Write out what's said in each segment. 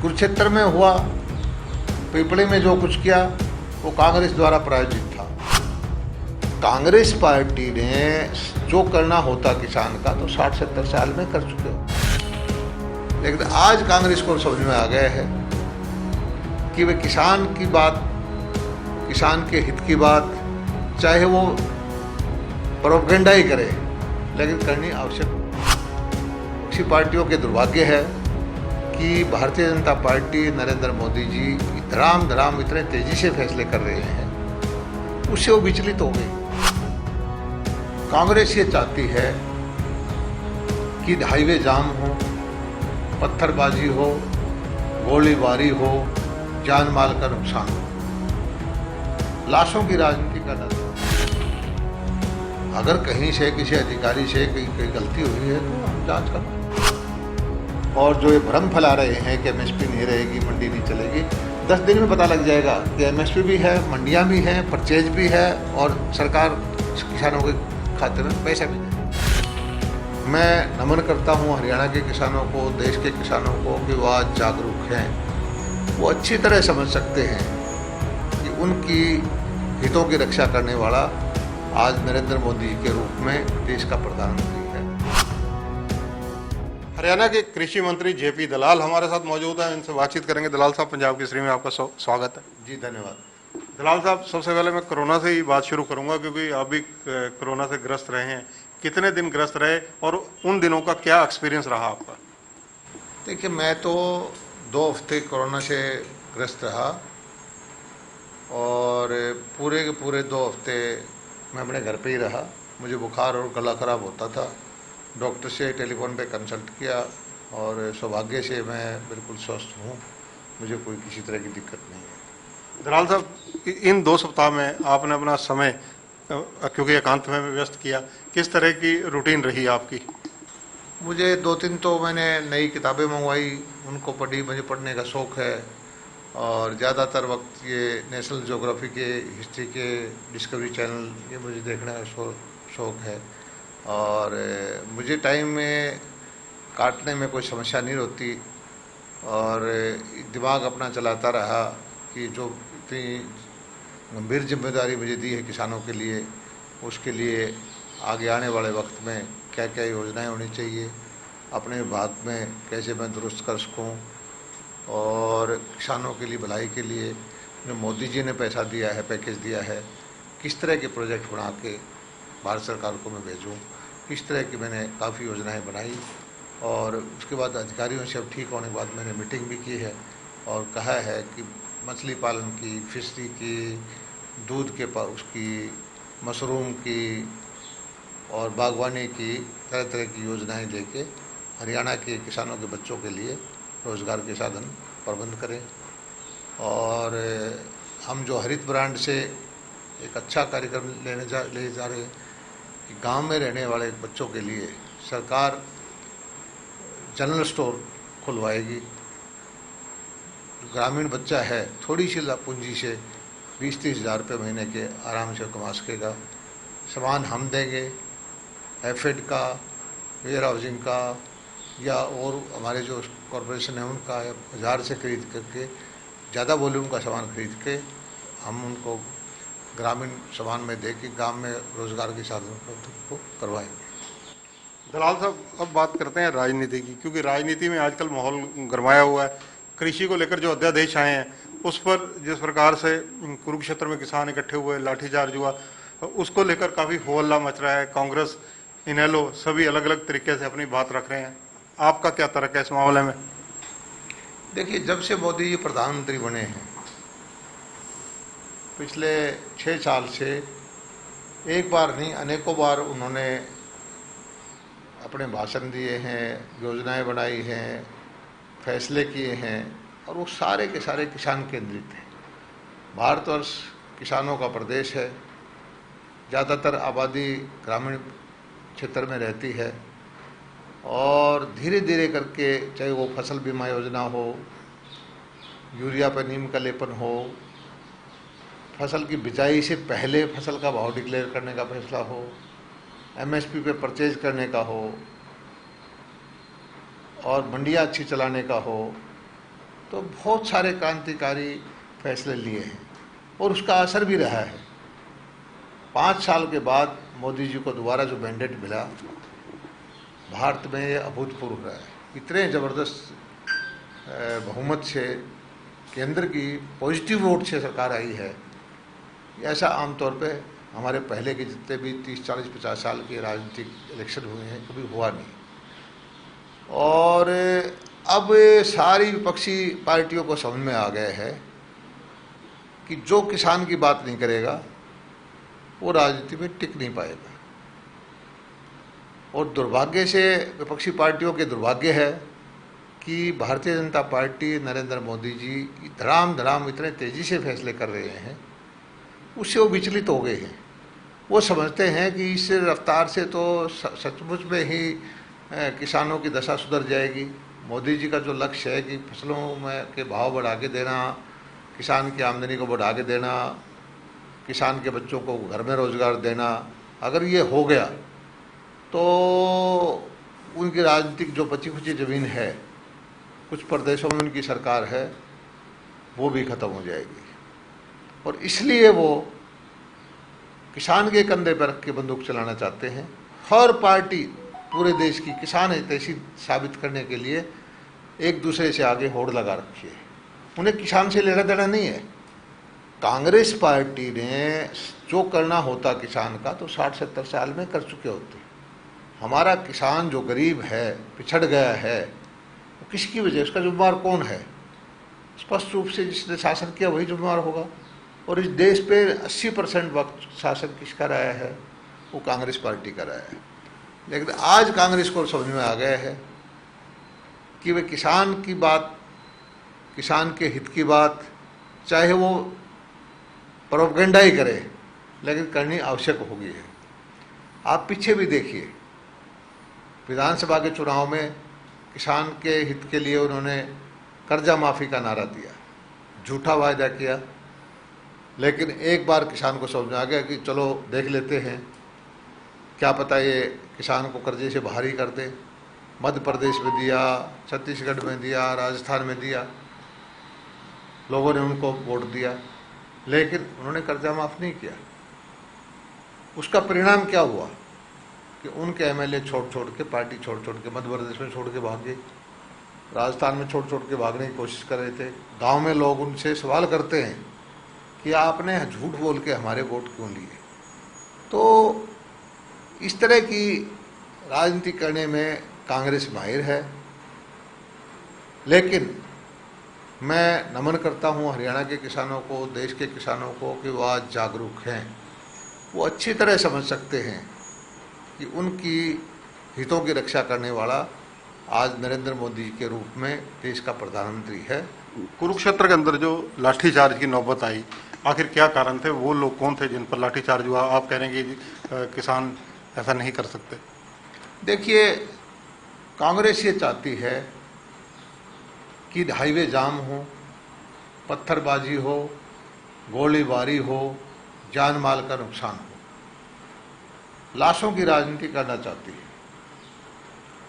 कुरुक्षेत्र में हुआ, पिपली में जो कुछ किया वो कांग्रेस द्वारा प्रायोजित था। कांग्रेस पार्टी ने जो करना होता किसान का तो 60-70 साल में कर चुके हो। लेकिन आज कांग्रेस को समझ में आ गया है कि वे किसान की बात, किसान के हित की बात, चाहे वो प्रोपेगेंडा ही करे, लेकिन करनी आवश्यक। विपक्षी पार्टियों के दुर्भाग्य है कि भारतीय जनता पार्टी, नरेंद्र मोदी जी धड़ाम इतने तेजी से फैसले कर रहे हैं, उससे वो विचलित हो गई। कांग्रेस ये चाहती है कि हाईवे जाम हो, पत्थरबाजी हो, गोलीबारी हो, जान माल का नुकसान हो, लाशों की राजनीति का डर। अगर कहीं से किसी अधिकारी से कोई गलती हुई है तो हम जांच करना। और जो ये भ्रम फैला रहे हैं कि एमएसपी नहीं रहेगी, मंडी नहीं चलेगी, 10 दिन में पता लग जाएगा कि एमएसपी भी है, मंडियां भी हैं, परचेज भी है और सरकार किसानों के खाते में पैसा भी दे। मैं नमन करता हूं हरियाणा के किसानों को, देश के किसानों को कि वो आज जागरूक हैं। वो अच्छी तरह समझ सकते हैं कि उनकी हितों की रक्षा करने वाला आज नरेंद्र मोदी के रूप में देश का प्रधानमंत्री है। हरियाणा के कृषि मंत्री जेपी दलाल हमारे साथ मौजूद हैं, इनसे बातचीत करेंगे। दलाल साहब, पंजाब केसरी में आपका स्वागत है। जी धन्यवाद। दलाल साहब, सबसे पहले मैं कोरोना से ही बात शुरू करूंगा क्योंकि आप भी कोरोना से ग्रस्त रहे हैं। कितने दिन ग्रस्त रहे और उन दिनों का क्या एक्सपीरियंस रहा आपका? देखिए, मैं तो 2 हफ्ते कोरोना से ग्रस्त रहा और पूरे के पूरे 2 हफ्ते मैं अपने घर पे ही रहा। मुझे बुखार और गला खराब होता था। डॉक्टर से टेलीफोन पे कंसल्ट किया और सौभाग्य से मैं बिल्कुल स्वस्थ हूँ। मुझे कोई किसी तरह की दिक्कत नहीं है। दलाल साहब, इन 2 सप्ताह में आपने अपना समय क्योंकि एकांत में व्यस्त किया, किस तरह की रूटीन रही आपकी? मुझे 2-3 तो मैंने नई किताबें मंगवाई, उनको पढ़ी। मुझे पढ़ने का शौक़ है और ज़्यादातर वक्त ये नेशनल ज्योग्राफी के, हिस्ट्री के, डिस्कवरी चैनल, ये मुझे देखने का शौक़ है। और मुझे टाइम में काटने में कोई समस्या नहीं होती और दिमाग अपना चलाता रहा कि जो इतनी गंभीर जिम्मेदारी मुझे दी है किसानों के लिए, उसके लिए आगे आने वाले वक्त में क्या क्या योजनाएं होनी चाहिए, अपने विभाग में कैसे मैं दुरुस्त कर सकूँ और किसानों के लिए, भलाई के लिए जो मोदी जी ने पैसा दिया है, पैकेज दिया है, किस तरह के प्रोजेक्ट बना के भारत सरकार को मैं भेजूँ, इस तरह की मैंने काफ़ी योजनाएं बनाई। और उसके बाद अधिकारियों से अब ठीक होने के बाद मैंने मीटिंग भी की है और कहा है कि मछली पालन की, फिशरी की, दूध के उसकी, मशरूम की और बागवानी की तरह तरह की योजनाएं लेके हरियाणा के किसानों के बच्चों के लिए रोज़गार के साधन प्रबंध करें। और हम जो हरित ब्रांड से एक अच्छा कार्यक्रम ले जा रहे हैं कि गांव में रहने वाले बच्चों के लिए सरकार जनरल स्टोर खुलवाएगी। ग्रामीण बच्चा है, थोड़ी सी पूंजी से 20-30 हज़ार रुपये महीने के आराम से कमा सकेगा। सामान हम देंगे, एफेड का, वेयर हाउसिंग का या और हमारे जो कॉरपोरेशन है उनका, बाजार से खरीद करके ज़्यादा वॉल्यूम का सामान खरीद के हम उनको ग्रामीण सामान में दे के गाँव में रोज़गार के साधन को करवाएंगे। दलाल साहब, अब बात करते हैं राजनीति की, क्योंकि राजनीति में आजकल माहौल गरमाया हुआ है। कृषि को लेकर जो अध्यादेश आए हैं उस पर जिस प्रकार से कुरुक्षेत्र में किसान इकट्ठे हुए, लाठीचार्ज हुआ, उसको लेकर काफ़ी हो हल्ला मच रहा है। कांग्रेस, इनेलो सभी अलग अलग तरीके से अपनी बात रख रहे हैं। आपका क्या तर्क है इस मामले में? देखिए, जब से मोदी जी प्रधानमंत्री बने हैं, पिछले 6 साल से एक बार नहीं अनेकों बार उन्होंने अपने भाषण दिए हैं, योजनाएं बनाई हैं, फैसले किए हैं और वो सारे के सारे किसान केंद्रित हैं। भारतवर्ष किसानों का प्रदेश है, ज़्यादातर आबादी ग्रामीण क्षेत्र में रहती है और धीरे धीरे करके, चाहे वो फसल बीमा योजना हो, यूरिया पर नीम का लेपन हो, फसल की बिजाई से पहले फसल का भाव डिक्लेयर करने का फैसला हो, एमएसपी पे परचेज करने का हो और मंडियाँ अच्छी चलाने का हो तो बहुत सारे क्रांतिकारी फैसले लिए हैं और उसका असर भी रहा है। 5 साल के बाद मोदी जी को दोबारा जो मैंडेट मिला, भारत में ये अभूतपूर्व रहा है। इतने ज़बरदस्त बहुमत से केंद्र की पॉजिटिव वोट से सरकार आई है, ऐसा आमतौर पे हमारे पहले के जितने भी 30, 40, 50 साल के राजनीतिक इलेक्शन हुए हैं कभी हुआ नहीं। और अब सारी विपक्षी पार्टियों को समझ में आ गया है कि जो किसान की बात नहीं करेगा वो राजनीति में टिक नहीं पाएगा। और दुर्भाग्य से विपक्षी पार्टियों के दुर्भाग्य है कि भारतीय जनता पार्टी नरेंद्र मोदी जी धड़ाम इतने तेज़ी से फैसले कर रहे हैं, उससे वो विचलित हो गए हैं। वो समझते हैं कि इस रफ्तार से तो सचमुच में ही किसानों की दशा सुधर जाएगी। मोदी जी का जो लक्ष्य है कि फसलों में के भाव बढ़ा के देना, किसान की आमदनी को बढ़ा के देना, किसान के बच्चों को घर में रोज़गार देना, अगर ये हो गया तो उनकी राजनीतिक जो बची खुची ज़मीन है, कुछ प्रदेशों में उनकी सरकार है, वो भी ख़त्म हो जाएगी। और इसलिए वो किसान के कंधे पर रख के बंदूक चलाना चाहते हैं। हर पार्टी पूरे देश की किसान हितैषी साबित करने के लिए एक दूसरे से आगे होड़ लगा रखी है। उन्हें किसान से लेना देना नहीं है। कांग्रेस पार्टी ने जो करना होता किसान का तो 60-70 साल में कर चुके होते। हमारा किसान जो गरीब है, पिछड़ गया है, वो किसकी वजह, उसका जिम्मेवार कौन है? स्पष्ट रूप से जिसने शासन किया वही जिम्मेवार होगा। और इस देश पे 80% वक्त शासन किसका रहा है? वो कांग्रेस पार्टी का रहा है। लेकिन आज कांग्रेस को समझ में आ गया है कि वे किसान की बात, किसान के हित की बात, चाहे वो प्रोपेगेंडा ही करे, लेकिन करनी आवश्यक होगी है। आप पीछे भी देखिए, विधानसभा के चुनाव में किसान के हित के लिए उन्होंने कर्जा माफ़ी का नारा दिया, झूठा वायदा किया, लेकिन एक बार किसान को समझ में आ गया कि चलो देख लेते हैं, क्या पता ये किसान को कर्जे से बाहर ही कर दे। मध्य प्रदेश में दिया, छत्तीसगढ़ में दिया, राजस्थान में दिया, लोगों ने उनको वोट दिया, लेकिन उन्होंने कर्जा माफ़ नहीं किया। उसका परिणाम क्या हुआ कि उनके एमएलए छोड़ के, पार्टी छोड़ के, मध्य प्रदेश में छोड़ के भाग गए, राजस्थान में छोड़ के भागने की कोशिश कर रहे थे। गांव में लोग उनसे सवाल करते हैं कि आपने झूठ बोल के हमारे वोट क्यों लिए? तो इस तरह की राजनीति करने में कांग्रेस माहिर है। लेकिन मैं नमन करता हूं हरियाणा के किसानों को, देश के किसानों को कि वो आज जागरूक हैं। वो अच्छी तरह समझ सकते हैं कि उनकी हितों की रक्षा करने वाला आज नरेंद्र मोदी के रूप में देश का प्रधानमंत्री है। कुरुक्षेत्र के अंदर जो लाठीचार्ज की नौबत आई, आखिर क्या कारण थे? वो लोग कौन थे जिन पर लाठीचार्ज हुआ? आप कह रहे हैं कि किसान ऐसा नहीं कर सकते। देखिए, कांग्रेस ये चाहती है कि हाईवे जाम हो, पत्थरबाजी हो, गोलीबारी हो, जान माल का नुकसान हो, लाशों की राजनीति करना चाहती है।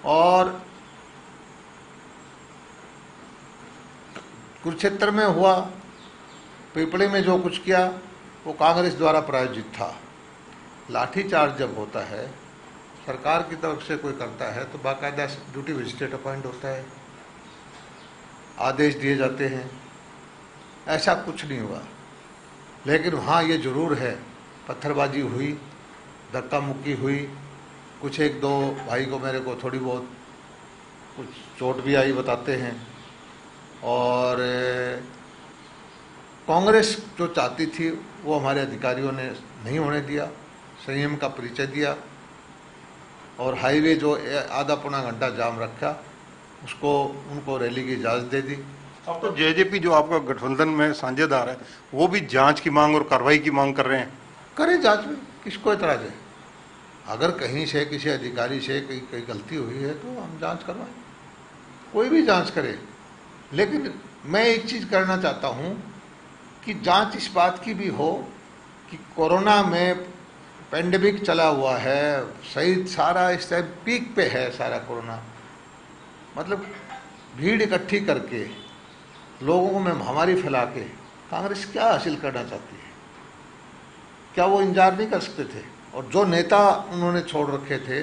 और कुरुक्षेत्र में हुआ, पिपले में जो कुछ किया वो कांग्रेस द्वारा प्रायोजित था। लाठीचार्ज जब होता है, सरकार की तरफ से कोई करता है तो बाकायदा ड्यूटी मजिस्ट्रेट अपॉइंट होता है, आदेश दिए जाते हैं। ऐसा कुछ नहीं हुआ। लेकिन हाँ, ये ज़रूर है, पत्थरबाजी हुई, धक्का मुक्की हुई, कुछ एक दो भाई को, मेरे को थोड़ी बहुत कुछ चोट भी आई बताते हैं। और कांग्रेस जो चाहती थी वो हमारे अधिकारियों ने नहीं होने दिया, संयम का परिचय दिया और हाईवे जो आधा पौना घंटा जाम रखा, उसको उनको रैली की इजाज़त दे दी। अब तो जेजेपी जो आपका गठबंधन में साझेदार है, वो भी जांच की मांग और कार्रवाई की मांग कर रहे हैं। करें जांच में, किसको एतराज है? अगर कहीं से किसी अधिकारी से कोई गलती हुई है तो हम जांच करवाएं, कोई भी जांच करे। लेकिन मैं एक चीज़ करना चाहता हूं कि जांच इस बात की भी हो कि कोरोना में पेंडेमिक चला हुआ है, सही सारा इस टाइम पीक पे है सारा कोरोना, मतलब भीड़ इकट्ठी करके लोगों में महामारी फैला के कांग्रेस क्या हासिल करना चाहती है? क्या वो इंतजार नहीं कर सकते थे? और जो नेता उन्होंने छोड़ रखे थे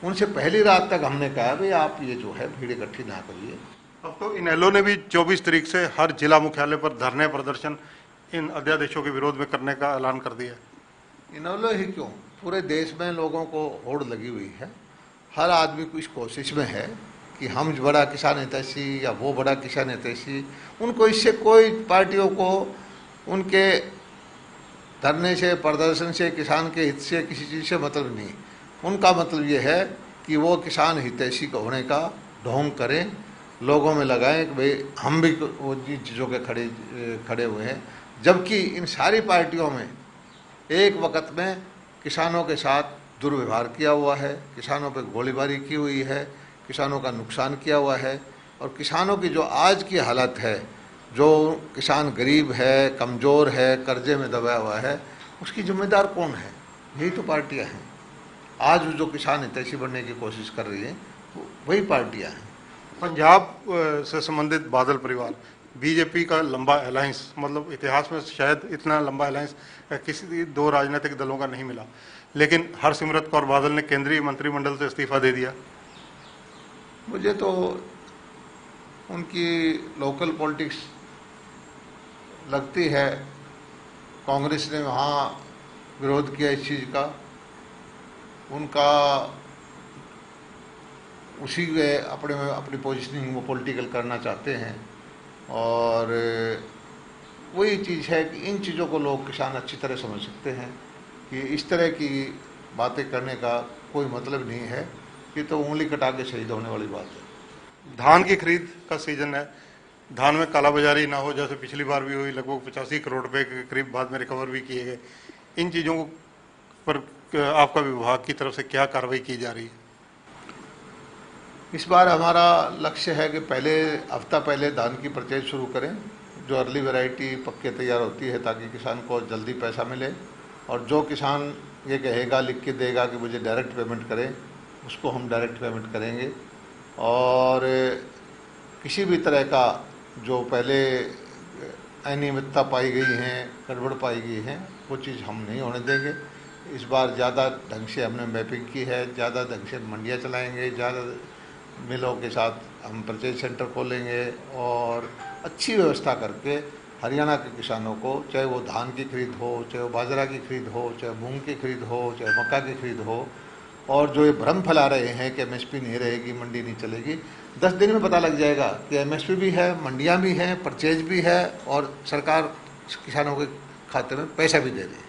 उनसे पहली रात तक हमने कहा भाई आप ये जो है भीड़ इकट्ठी ना करिए। अब तो इनेलो ने भी 24 तारीख से हर जिला मुख्यालय पर धरने प्रदर्शन इन अध्यादेशों के विरोध में करने का ऐलान कर दिया। इनेलो ही क्यों, पूरे देश में लोगों को होड़ लगी हुई है। हर आदमी को इस कोशिश में है कि हम बड़ा किसान हितैषी या वो बड़ा किसान हितैषी। उनको इससे कोई पार्टियों को उनके धरने से, प्रदर्शन से, किसान के हित से, किसी चीज़ से मतलब नहीं। उनका मतलब ये है कि वो किसान हितैषी होने का ढोंग करें, लोगों में लगाएं कि भाई हम भी वो चीज़ों के खड़े हुए हैं। जबकि इन सारी पार्टियों में एक वक्त में किसानों के साथ दुर्व्यवहार किया हुआ है, किसानों पर गोलीबारी की हुई है, किसानों का नुकसान किया हुआ है। और किसानों की जो आज की हालत है, जो किसान गरीब है, कमज़ोर है, कर्जे में दबाया हुआ है, उसकी जिम्मेदार कौन है? यही तो पार्टियां हैं। आज जो किसान हितैषी बनने की कोशिश कर रही हैं वही पार्टियां हैं। पंजाब से संबंधित बादल परिवार, बीजेपी का लंबा अलायंस, मतलब इतिहास में शायद इतना लंबा अलायंस किसी दो राजनीतिक दलों का नहीं मिला, लेकिन हरसिमरत कौर बादल ने केंद्रीय मंत्रिमंडल से इस्तीफा दे दिया। मुझे तो उनकी लोकल पॉलिटिक्स लगती है। कांग्रेस ने वहाँ विरोध किया इस चीज़ का, उनका उसी में अपनी पोजीशनिंग वो पॉलिटिकल करना चाहते हैं। और वही चीज़ है कि इन चीज़ों को लोग किसान अच्छी तरह समझ सकते हैं कि इस तरह की बातें करने का कोई मतलब नहीं है कि तो उंगली कटा के शहीद होने वाली बात है। धान की खरीद का सीजन है, धान में कालाबाजारी ना हो, जैसे पिछली बार भी हुई, लगभग 85 करोड़ रुपए के करीब बाद में रिकवर भी किए गए। इन चीज़ों पर आपका विभाग की तरफ से क्या कार्रवाई की जा रही है? इस बार हमारा लक्ष्य है कि हफ्ता पहले धान की परचेज शुरू करें, जो अर्ली वैरायटी पक्के तैयार होती है, ताकि किसान को जल्दी पैसा मिले। और जो किसान ये कहेगा, लिख के देगा कि मुझे डायरेक्ट पेमेंट करें, उसको हम डायरेक्ट पेमेंट करेंगे। और किसी भी तरह का जो पहले अनियमितता पाई गई हैं, गड़बड़ पाई गई हैं, वो चीज़ हम नहीं होने देंगे। इस बार ज़्यादा ढंग से हमने मैपिंग की है, ज़्यादा ढंग से मंडियाँ चलाएंगे, ज़्यादा मिलों के साथ हम परचेज सेंटर खोलेंगे और अच्छी व्यवस्था करके हरियाणा के किसानों को, चाहे वो धान की खरीद हो, चाहे वो बाजरा की खरीद हो, चाहे मूंग की खरीद हो, चाहे मक्का की खरीद हो, और जो ये भ्रम फैला रहे हैं कि एमएसपी नहीं रहेगी, मंडी नहीं चलेगी, 10 दिन में पता लग जाएगा कि एमएसपी भी है, मंडियाँ भी हैं, परचेज भी है और सरकार किसानों के खाते में पैसा भी दे रही है।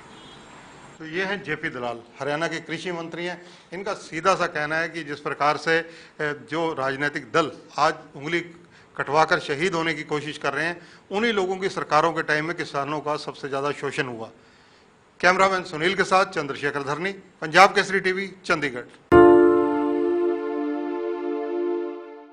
तो ये हैं जेपी दलाल, हरियाणा के कृषि मंत्री हैं। इनका सीधा सा कहना है कि जिस प्रकार से जो राजनीतिक दल आज उंगली कटवाकर शहीद होने की कोशिश कर रहे हैं, उन्हीं लोगों की सरकारों के टाइम में किसानों का सबसे ज़्यादा शोषण हुआ। कैमरामैन सुनील के साथ चंद्रशेखर धरनी, पंजाब केसरी टीवी, चंडीगढ़।